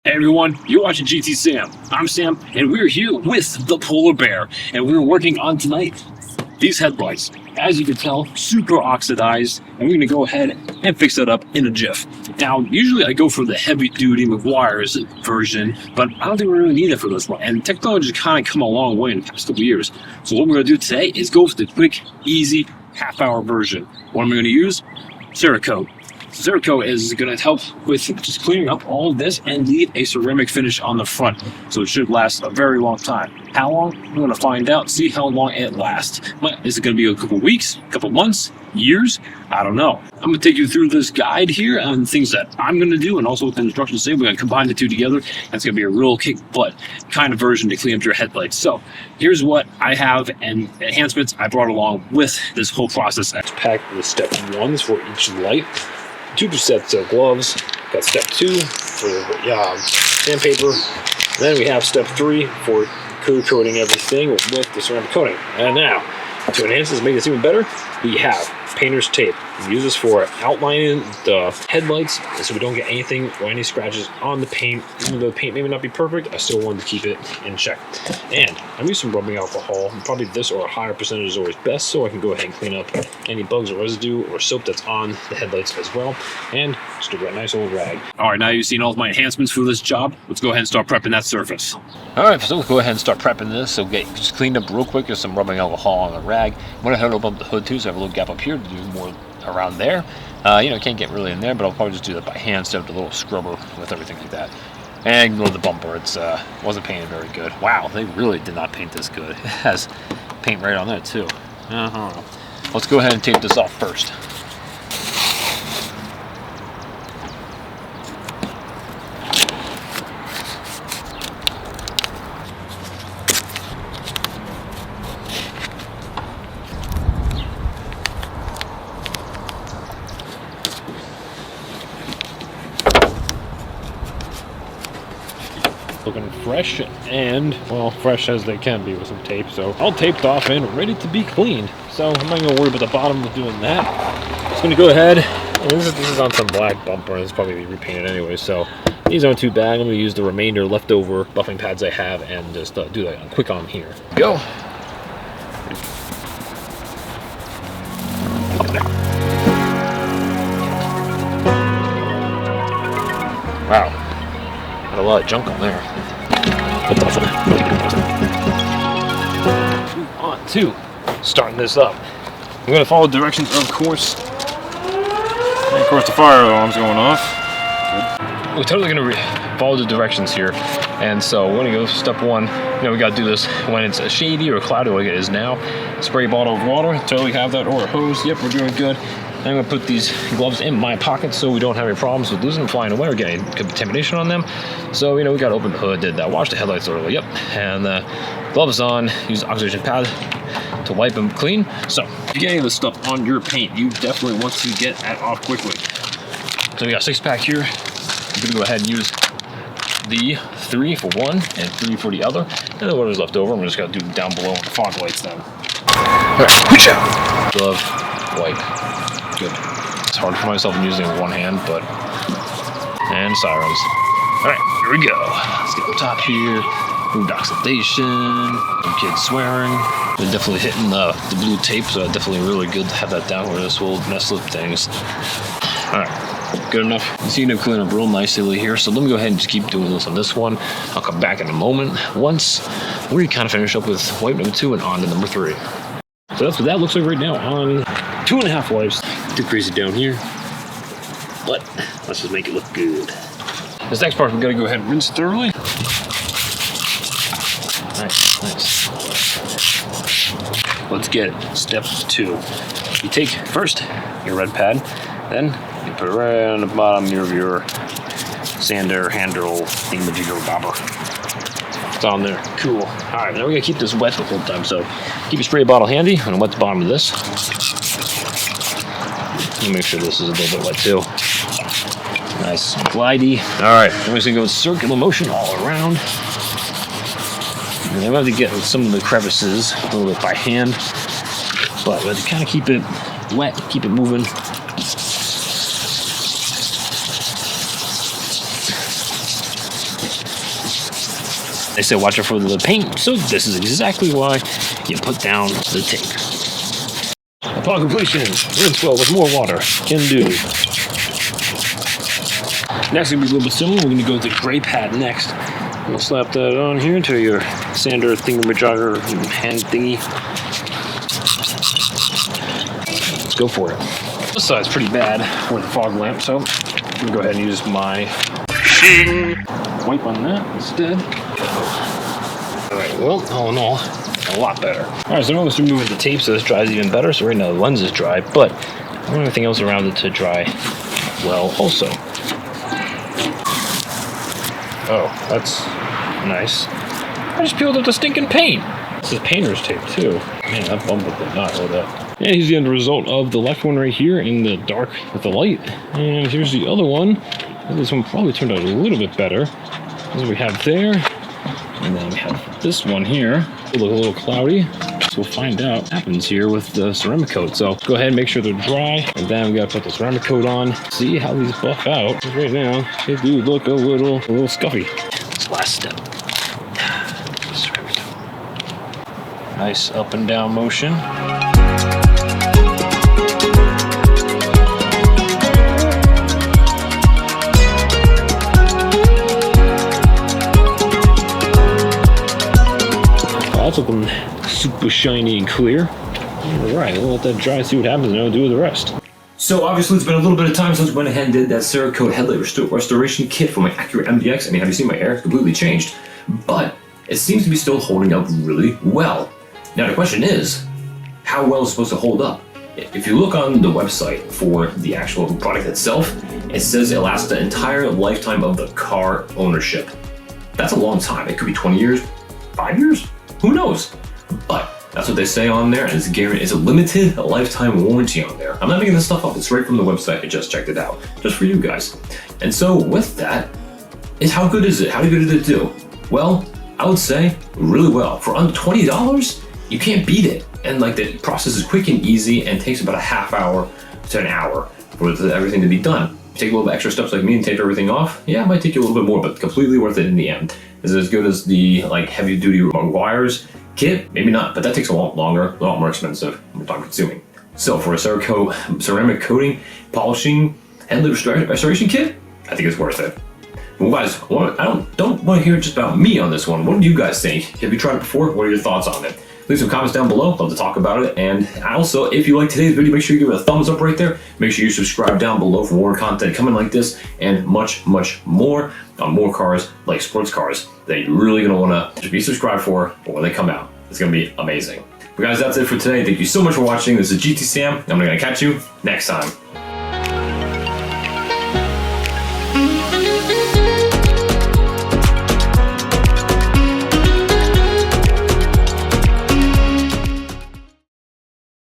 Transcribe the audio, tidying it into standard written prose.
Hey everyone, you're watching GT Sam. I'm Sam, and we're here with the polar bear, and we're working on tonight these headlights. As you can tell, super oxidized, and we're going to go ahead and fix that up in a jiff. Now, usually I go for the heavy-duty McGuire's version, but I don't think we really need it for this one. And technology's kind of come a long way in the past couple years. So what we're going to do today is go for the quick, easy, half-hour version. What am I going to use? Cerakote. Cerakote is going to help with just cleaning up all of this and leave a ceramic finish on the front. So it should last a very long time. How long? I'm going to find out, see how long it lasts. Is it going to be a couple weeks, a couple months, years? I don't know. I'm going to take you through this guide here on things that I'm going to do, and also with the instructions say we're going to combine the two together. And it's going to be a real kick butt kind of version to clean up your headlights. So here's what I have and enhancements I brought along with this whole process. It's packed with step ones for each light. 2 sets of gloves. Got step 2 for sandpaper. Then we have step 3 for clear coating everything with the ceramic coating. And now, to enhance this, make this even better, we have painter's tape. We use this for outlining the headlights so we don't get anything or any scratches on the paint. Even though the paint may not be perfect, I still wanted to keep it in check. And I'm using rubbing alcohol. Probably this or a higher percentage is always best, so I can go ahead and clean up any bugs or residue or soap that's on the headlights as well. And just a nice old rag. All right, now you've seen all of my enhancements for this job. Let's go ahead and start prepping that surface. All right, so let's go ahead and start prepping this. So get just cleaned up real quick with some rubbing alcohol on the rag. I'm going to head open up the hood too, so I have a little gap up here to do more around there. Can't get really in there, but I'll probably just do that by hand instead of the little scrubber with everything like that. And ignore the bumper. It's wasn't painted very good. Wow, they really did not paint this good. It has paint right on there too. Let's go ahead and tape this off first. Looking fresh and, well, fresh as they can be with some tape. So all taped off and ready to be cleaned. So I'm not going to worry about the bottom of doing that. Just going to go ahead, and this is on some black bumper, and it's probably be repainted anyway, so these aren't too bad. I'm going to use the remainder leftover buffing pads I have and just do that quick on here. Go. Wow. Got a lot of junk on there. Move on to starting this up. I'm going to follow directions, of course. And of course, the fire alarm's going off. Good. We're totally going to follow the directions here. And so we're going to go step 1. We got to do this when it's shady or cloudy like it is now. Spray bottle of water. Totally have that, or a hose. Yep, we're doing good. I'm going to put these gloves in my pocket so we don't have any problems with losing them, flying away, or getting contamination on them. So, we got to open the hood, did that, wash the headlights thoroughly, yep. And gloves on, use the oxidation pad to wipe them clean. So, if you get any of this stuff on your paint, you definitely want to get that off quickly. So, we got a 6-pack here. I'm going to go ahead and use the 3 for one and 3 for the other. And then whatever's left over, I'm just going to do down below on the fog lights then. Alright, push out. Glove, wipe. Good. It's hard for myself using one hand, but... And sirens. Alright, here we go. Let's get up top here. Moved oxidation. Some kids swearing. They're definitely hitting the blue tape, so definitely really good to have that down where this will mess with things. Alright, good enough. You see them clean up real nicely here, so let me go ahead and just keep doing this on this one. I'll come back in a moment once we kind of finish up with wipe number 2 and on to number 3. So that's what that looks like right now on 2.5 wipes. Too crazy down here, but let's just make it look good. This next part, we gotta go ahead and rinse thoroughly. Nice. Let's get it. Step 2. You take first your red pad, then you put it right on the bottom of your sander handle thingamajigger bobber. It's on there. Cool. All right, now we're gonna keep this wet the whole time. So keep your spray bottle handy. I'm gonna wet the bottom of this. Make sure this is a little bit wet too. Nice, glidey. All right, I'm just gonna go in circular motion all around. And I'm going to get some of the crevices a little bit by hand, but to kind of keep it wet, keep it moving. They say watch out for the paint, so this is exactly why you put down the tape. Upon completion, rinse well with more water. Can do. Next, gonna be a little bit similar. We're gonna go with the gray pad next. We'll slap that on here to your sander thingamajogger hand thingy. Let's go for it. This side's pretty bad with the fog lamp, so I'm gonna go ahead and use my wipe on that instead. Alright, well, all in all, a lot better. Alright, so now let's remove the tape so this dries even better. So right now the lens is dry, but I want everything else around it to dry well also. Oh, that's nice. I just peeled up the stinking paint. This is painter's tape too. Man, that bumper did not hold up. And here's the end result of the left one right here in the dark with the light. And here's the other one. This one probably turned out a little bit better. This is what we have there. And then we have this one here. It'll look a little cloudy. So we'll find out what happens here with the ceramic coat. So go ahead and make sure they're dry. And then we gotta put the ceramic coat on. See how these buff out. Right now, they do look a little scuffy. This last step. Ceramic coat. Nice up and down motion. That's looking super shiny and clear. Alright, we'll let that dry, see what happens, and I'll do the rest. So obviously it's been a little bit of time since we went ahead and did that Cerakote headlight restoration kit for my Acura MDX. I mean, have you seen my hair? It's completely changed. But it seems to be still holding up really well. Now the question is, how well is it supposed to hold up? If you look on the website for the actual product itself, it says it lasts the entire lifetime of the car ownership. That's a long time. It could be 20 years, 5 years? Who knows? But that's what they say on there, and it's guaranteed. It's a limited lifetime warranty on there. I'm not making this stuff up. It's right from the website. I just checked it out, just for you guys. And so with that, how good is it? How good did it do? Well, I would say really well. For under $20, you can't beat it. And like the process is quick and easy, and takes about a half hour to an hour for everything to be done. Take a little bit extra steps like me and take everything off. Yeah, it might take you a little bit more, but completely worth it in the end. Is it as good as the like heavy duty wires kit? Maybe not, but that takes a lot longer, a lot more expensive, more time consuming. So for a ceramic coating, polishing, and restoration kit, I think it's worth it. Well guys, I don't want to hear just about me on this one. What do you guys think? Have you tried it before? What are your thoughts on it? Leave some comments down below. Love to talk about it. And also, if you like today's video, make sure you give it a thumbs up right there. Make sure you subscribe down below for more content coming like this and much, much more on more cars like sports cars that you're really going to want to be subscribed for when they come out. It's going to be amazing. But guys, that's it for today. Thank you so much for watching. This is GT Sam. I'm going to catch you next time.